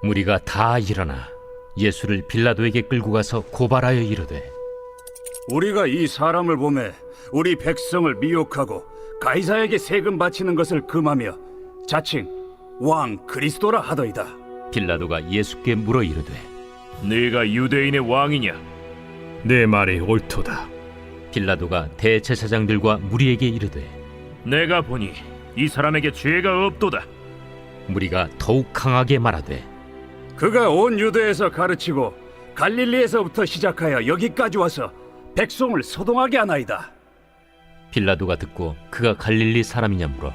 무리가 다 일어나 예수를 빌라도에게 끌고 가서 고발하여 이르되, 우리가 이 사람을 보매 우리 백성을 미혹하고 가이사에게 세금 바치는 것을 금하며 자칭 왕 그리스도라 하더이다. 빌라도가 예수께 물어 이르되, 네가 유대인의 왕이냐? 내 말이 옳도다. 빌라도가 대제사장들과 무리에게 이르되, 내가 보니 이 사람에게 죄가 없도다. 무리가 더욱 강하게 말하되, 그가 온 유대에서 가르치고 갈릴리에서부터 시작하여 여기까지 와서 백성을 소동하게 하나이다. 빌라도가 듣고 그가 갈릴리 사람이냐 물어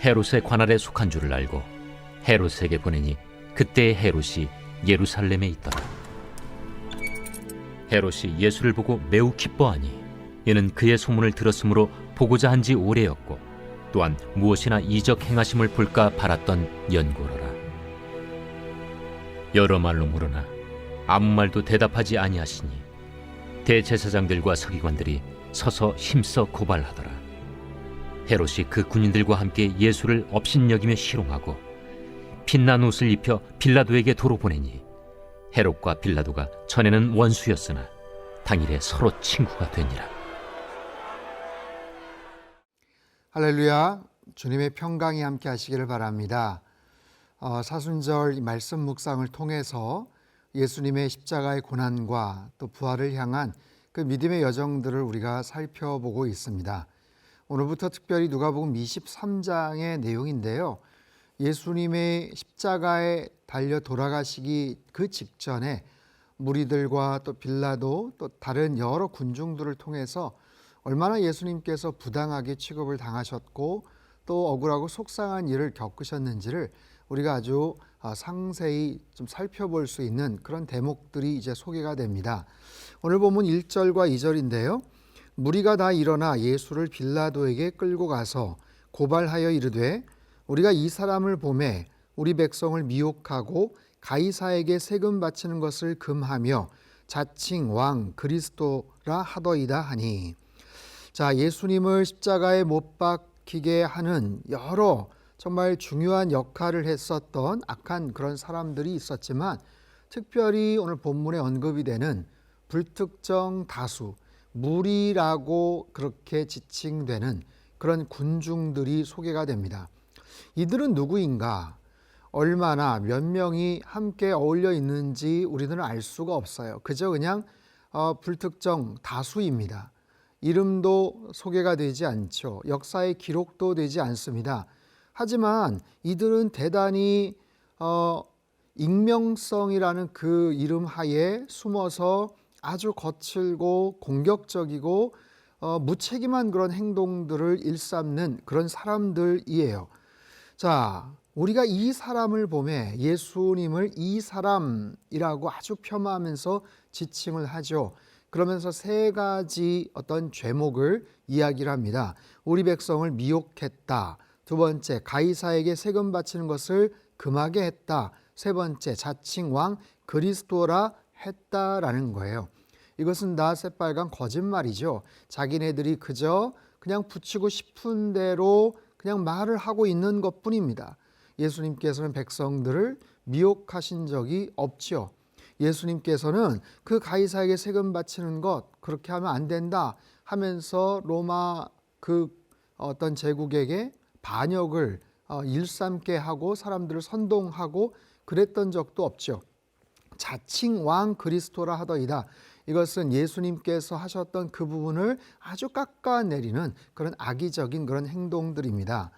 헤롯의 관할에 속한 줄을 알고 헤롯에게 보내니 그때의 헤롯이 예루살렘에 있더라. 헤롯이 예수를 보고 매우 기뻐하니 이는 그의 소문을 들었으므로 보고자 한 지 오래였고 또한 무엇이나 이적 행하심을 볼까 바랐던 연고로라. 여러 말로 물으나 아무 말도 대답하지 아니하시니 대제사장들과 서기관들이 서서 힘써 고발하더라. 헤롯이 그 군인들과 함께 예수를 업신여기며 희롱하고 빛난 옷을 입혀 빌라도에게 도로 보내니 헤롯과 빌라도가 전에는 원수였으나 당일에 서로 친구가 되니라. 할렐루야, 주님의 평강이 함께 하시기를 바랍니다. 사순절 말씀 묵상을 통해서 예수님의 십자가의 고난과 또 부활을 향한 그 믿음의 여정들을 우리가 살펴보고 있습니다. 오늘부터 특별히 누가복음 23장의 내용인데요. 예수님의 십자가에 달려 돌아가시기 그 직전에 무리들과 또 빌라도 또 다른 여러 군중들을 통해서 얼마나 예수님께서 부당하게 취급을 당하셨고 또 억울하고 속상한 일을 겪으셨는지를 우리가 아주 상세히 좀 살펴볼 수 있는 그런 대목들이 이제 소개가 됩니다. 오늘 본문 1절과 2절인데요. 무리가 다 일어나 예수를 빌라도에게 끌고 가서 고발하여 이르되, 우리가 이 사람을 보매 우리 백성을 미혹하고 가이사에게 세금 바치는 것을 금하며 자칭 왕 그리스도라 하더이다 하니. 자, 예수님을 십자가에 못 박히게 하는 여러 정말 중요한 역할을 했었던 악한 그런 사람들이 있었지만 특별히 오늘 본문에 언급이 되는 불특정 다수, 무리라고 그렇게 지칭되는 그런 군중들이 소개가 됩니다. 이들은 누구인가? 얼마나 몇 명이 함께 어울려 있는지 우리들은 알 수가 없어요. 그저 그냥 불특정 다수입니다. 이름도 소개가 되지 않죠. 역사의 기록도 되지 않습니다. 하지만 이들은 대단히 익명성이라는 그 이름 하에 숨어서 아주 거칠고 공격적이고 무책임한 그런 행동들을 일삼는 그런 사람들이에요. 자, 우리가 이 사람을 보매 예수님을 이 사람이라고 아주 폄하하면서 지칭을 하죠. 그러면서 세 가지 어떤 죄목을 이야기를 합니다. 우리 백성을 미혹했다. 두 번째, 가이사에게 세금 바치는 것을 금하게 했다. 세 번째, 자칭 왕 그리스도라 했다라는 거예요. 이것은 다 새빨간 거짓말이죠. 자기네들이 그저 그냥 붙이고 싶은 대로 그냥 말을 하고 있는 것뿐입니다. 예수님께서는 백성들을 미혹하신 적이 없죠. 예수님께서는 그 가이사에게 세금 바치는 것 그렇게 하면 안 된다 하면서 로마 그 어떤 제국에게 반역을 일삼게 하고 사람들을 선동하고 그랬던 적도 없죠. 자칭 왕 그리스도라 하더이다. 이것은 예수님께서 하셨던 그 부분을 아주 깎아내리는 그런 악의적인 그런 행동들입니다.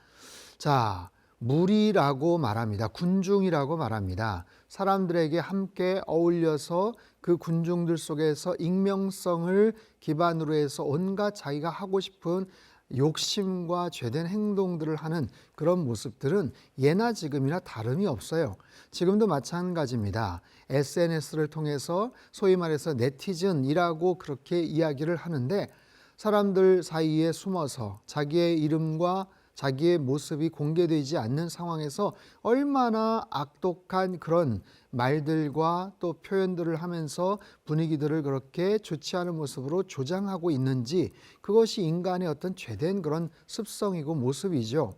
자, 무리라고 말합니다. 군중이라고 말합니다. 사람들에게 함께 어울려서 그 군중들 속에서 익명성을 기반으로 해서 온갖 자기가 하고 싶은 욕심과 죄된 행동들을 하는 그런 모습들은 예나 지금이나 다름이 없어요. 지금도 마찬가지입니다. SNS를 통해서 소위 말해서 네티즌이라고 그렇게 이야기를 하는데 사람들 사이에 숨어서 자기의 이름과 자기의 모습이 공개되지 않는 상황에서 얼마나 악독한 그런 말들과 또 표현들을 하면서 분위기들을 그렇게 좋지 않은 모습으로 조장하고 있는지, 그것이 인간의 어떤 죄된 그런 습성이고 모습이죠.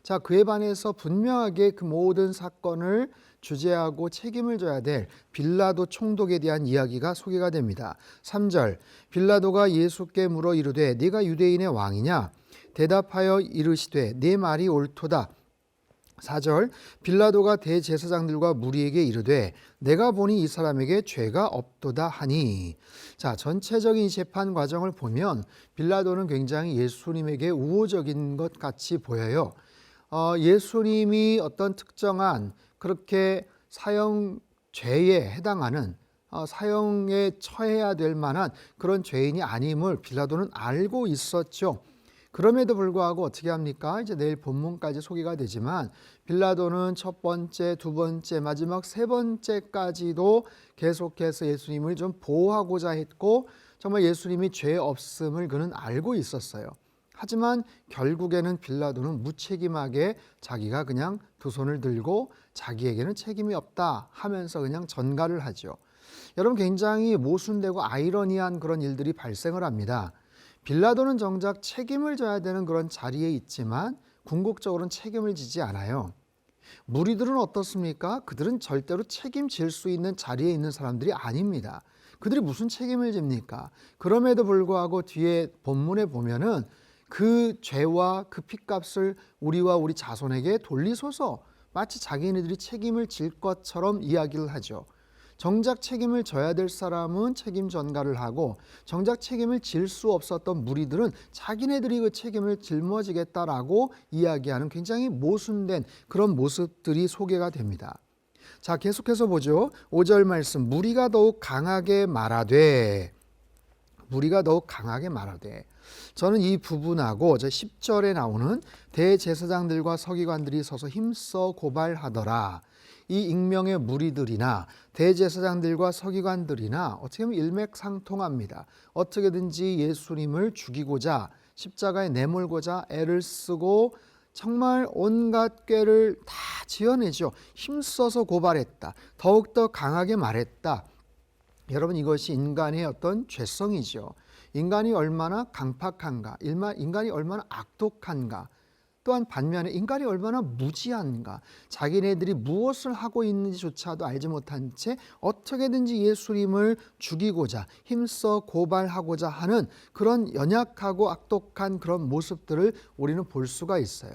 자, 그에 반해서 분명하게 그 모든 사건을 주재하고 책임을 져야 될 빌라도 총독에 대한 이야기가 소개가 됩니다. 3절, 빌라도가 예수께 물어 이르되 네가 유대인의 왕이냐? 대답하여 이르시되 네 말이 옳도다. 4절, 빌라도가 대제사장들과 무리에게 이르되 내가 보니 이 사람에게 죄가 없도다 하니. 자, 전체적인 재판 과정을 보면 빌라도는 굉장히 예수님에게 우호적인 것 같이 보여요. 예수님이 어떤 특정한 그렇게 사형죄에 해당하는 사형에 처해야 될 만한 그런 죄인이 아님을 빌라도는 알고 있었죠. 그럼에도 불구하고 어떻게 합니까? 이제 내일 본문까지 소개가 되지만 빌라도는 첫 번째, 두 번째, 마지막 세 번째까지도 계속해서 예수님을 좀 보호하고자 했고 정말 예수님이 죄 없음을 그는 알고 있었어요. 하지만 결국에는 빌라도는 무책임하게 자기가 그냥 두 손을 들고 자기에게는 책임이 없다 하면서 그냥 전가를 하죠. 여러분, 굉장히 모순되고 아이러니한 그런 일들이 발생을 합니다. 빌라도는 정작 책임을 져야 되는 그런 자리에 있지만 궁극적으로는 책임을 지지 않아요. 무리들은 어떻습니까? 그들은 절대로 책임질 수 있는 자리에 있는 사람들이 아닙니다. 그들이 무슨 책임을 집니까? 그럼에도 불구하고 뒤에 본문에 보면은 그 죄와 그 핏값을 우리와 우리 자손에게 돌리소서, 마치 자기네들이 책임을 질 것처럼 이야기를 하죠. 정작 책임을 져야 될 사람은 책임 전가를 하고 정작 책임을 질 수 없었던 무리들은 자기네들이 그 책임을 짊어지겠다라고 이야기하는 굉장히 모순된 그런 모습들이 소개가 됩니다. 자, 계속해서 보죠. 5절 말씀, 무리가 더욱 강하게 말하되, 무리가 더욱 강하게 말하되. 저는 이 부분하고 10절에 나오는 대제사장들과 서기관들이 서서 힘써 고발하더라. 이 익명의 무리들이나 대제사장들과 서기관들이나 어떻게 보면 일맥상통합니다. 어떻게든지 예수님을 죽이고자 십자가에 내몰고자 애를 쓰고 정말 온갖 꾀를 다 지어내죠. 힘써서 고발했다. 더욱더 강하게 말했다. 여러분, 이것이 인간의 어떤 죄성이죠. 인간이 얼마나 강팍한가, 인간이 얼마나 악독한가, 또한 반면에 인간이 얼마나 무지한가, 자기네들이 무엇을 하고 있는지조차도 알지 못한 채 어떻게든지 예수님을 죽이고자 힘써 고발하고자 하는 그런 연약하고 악독한 그런 모습들을 우리는 볼 수가 있어요.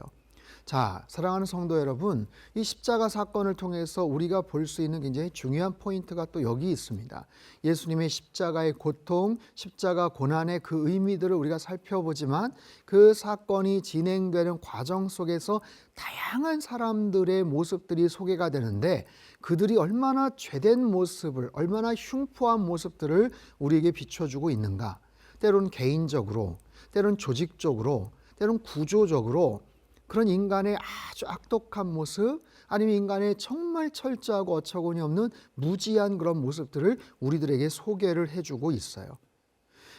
자, 사랑하는 성도 여러분, 이 십자가 사건을 통해서 우리가 볼 수 있는 굉장히 중요한 포인트가 또 여기 있습니다. 예수님의 십자가의 고통, 십자가 고난의 그 의미들을 우리가 살펴보지만 그 사건이 진행되는 과정 속에서 다양한 사람들의 모습들이 소개가 되는데 그들이 얼마나 죄된 모습을, 얼마나 흉포한 모습들을 우리에게 비춰주고 있는가. 때로는 개인적으로, 때로는 조직적으로, 때로는 구조적으로 그런 인간의 아주 악독한 모습, 아니면 인간의 정말 철저하고 어처구니 없는 무지한 그런 모습들을 우리들에게 소개를 해주고 있어요.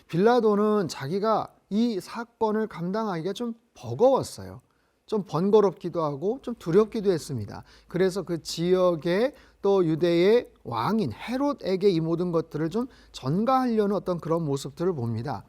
빌라도는 자기가 이 사건을 감당하기가 좀 버거웠어요. 좀 번거롭기도 하고 좀 두렵기도 했습니다. 그래서 그 지역의 또 유대의 왕인 헤롯에게 이 모든 것들을 좀 전가하려는 어떤 그런 모습들을 봅니다.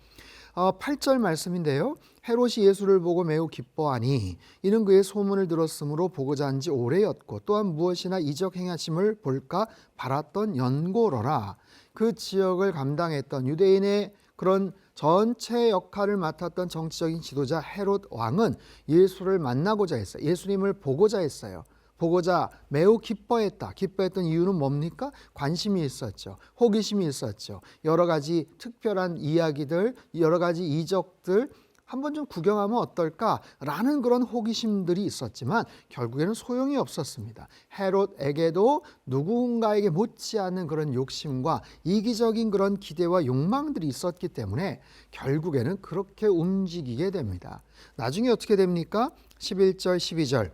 8절 말씀인데요. 헤롯이 예수를 보고 매우 기뻐하니 이는 그의 소문을 들었으므로 보고자 한 지 오래였고 또한 무엇이나 이적 행하심을 볼까 바랐던 연고로라. 그 지역을 감당했던 유대인의 그런 전체 역할을 맡았던 정치적인 지도자 헤롯 왕은 예수를 만나고자 했어요. 예수님을 보고자 했어요. 보고자 매우 기뻐했다. 기뻐했던 이유는 뭡니까? 관심이 있었죠. 호기심이 있었죠. 여러 가지 특별한 이야기들, 여러 가지 이적들 한번 좀 구경하면 어떨까라는 그런 호기심들이 있었지만 결국에는 소용이 없었습니다. 헤롯에게도 누군가에게 못지않은 그런 욕심과 이기적인 그런 기대와 욕망들이 있었기 때문에 결국에는 그렇게 움직이게 됩니다. 나중에 어떻게 됩니까? 11절, 12절.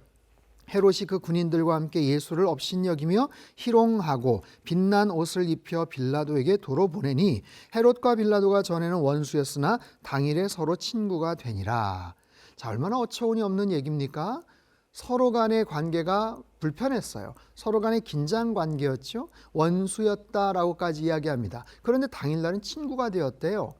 헤롯이 그 군인들과 함께 예수를 업신여기며 희롱하고 빛난 옷을 입혀 빌라도에게 도로 보내니 헤롯과 빌라도가 전에는 원수였으나 당일에 서로 친구가 되니라. 자, 얼마나 어처구니 없는 얘기입니까? 서로 간의 관계가 불편했어요. 서로 간의 긴장 관계였죠. 원수였다라고까지 이야기합니다. 그런데 당일날은 친구가 되었대요.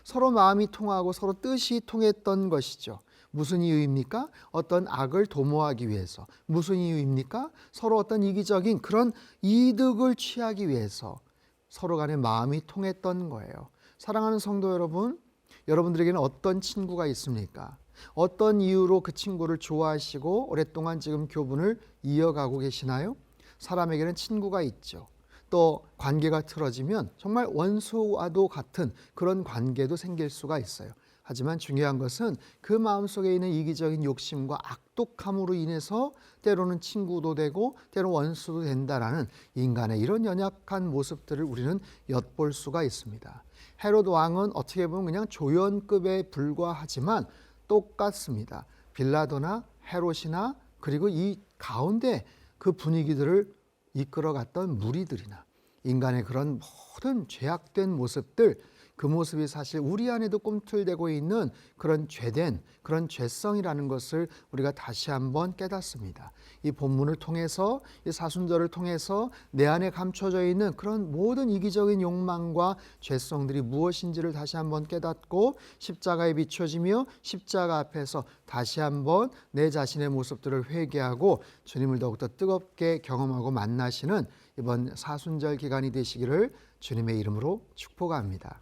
서로 마음이 통하고 서로 뜻이 통했던 것이죠. 무슨 이유입니까? 어떤 악을 도모하기 위해서. 무슨 이유입니까? 서로 어떤 이기적인 그런 이득을 취하기 위해서 서로 간의 마음이 통했던 거예요. 사랑하는 성도 여러분, 여러분들에게는 어떤 친구가 있습니까? 어떤 이유로 그 친구를 좋아하시고 오랫동안 지금 교분을 이어가고 계시나요? 사람에게는 친구가 있죠. 또 관계가 틀어지면 정말 원수와도 같은 그런 관계도 생길 수가 있어요. 하지만 중요한 것은 그 마음속에 있는 이기적인 욕심과 악독함으로 인해서 때로는 친구도 되고 때로는 원수도 된다라는 인간의 이런 연약한 모습들을 우리는 엿볼 수가 있습니다. 헤롯 왕은 어떻게 보면 그냥 조연급에 불과하지만 똑같습니다. 빌라도나 헤롯이나 그리고 이 가운데 그 분위기들을 이끌어갔던 무리들이나 인간의 그런 모든 죄악된 모습들, 그 모습이 사실 우리 안에도 꿈틀대고 있는 그런 죄된 그런 죄성이라는 것을 우리가 다시 한번 깨닫습니다. 이 본문을 통해서, 이 사순절을 통해서 내 안에 감춰져 있는 그런 모든 이기적인 욕망과 죄성들이 무엇인지를 다시 한번 깨닫고 십자가에 비춰지며 십자가 앞에서 다시 한번 내 자신의 모습들을 회개하고 주님을 더욱더 뜨겁게 경험하고 만나시는 이번 사순절 기간이 되시기를 주님의 이름으로 축복합니다.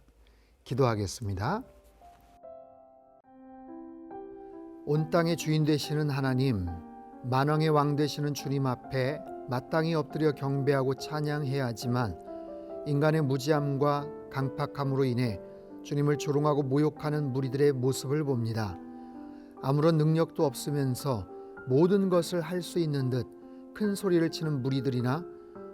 기도하겠습니다. 온 땅의 주인 되시는 하나님, 만왕의 왕 되시는 주님 앞에 마땅히 엎드려 경배하고 찬양해야 하지만 인간의 무지함과 강팍함으로 인해 주님을 조롱하고 모욕하는 무리들의 모습을 봅니다. 아무런 능력도 없으면서 모든 것을 할 수 있는 듯 큰 소리를 치는 무리들이나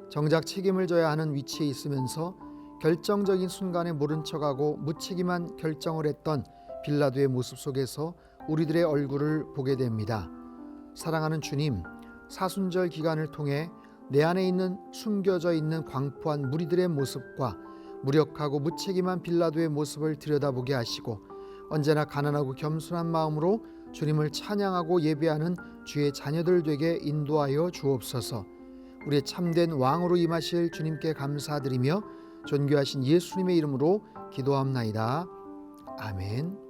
정작 책임을 져야 하는 위치에 있으면서 결정적인 순간에 모른 척하고 무책임한 결정을 했던 빌라도의 모습 속에서 우리들의 얼굴을 보게 됩니다. 사랑하는 주님, 사순절 기간을 통해 내 안에 있는 숨겨져 있는 광포한 무리들의 모습과 무력하고 무책임한 빌라도의 모습을 들여다보게 하시고 언제나 가난하고 겸손한 마음으로 주님을 찬양하고 예배하는 주의 자녀들 되게 인도하여 주옵소서. 우리의 참된 왕으로 임하실 주님께 감사드리며 존귀하신 예수님의 이름으로 기도합나이다. 아멘.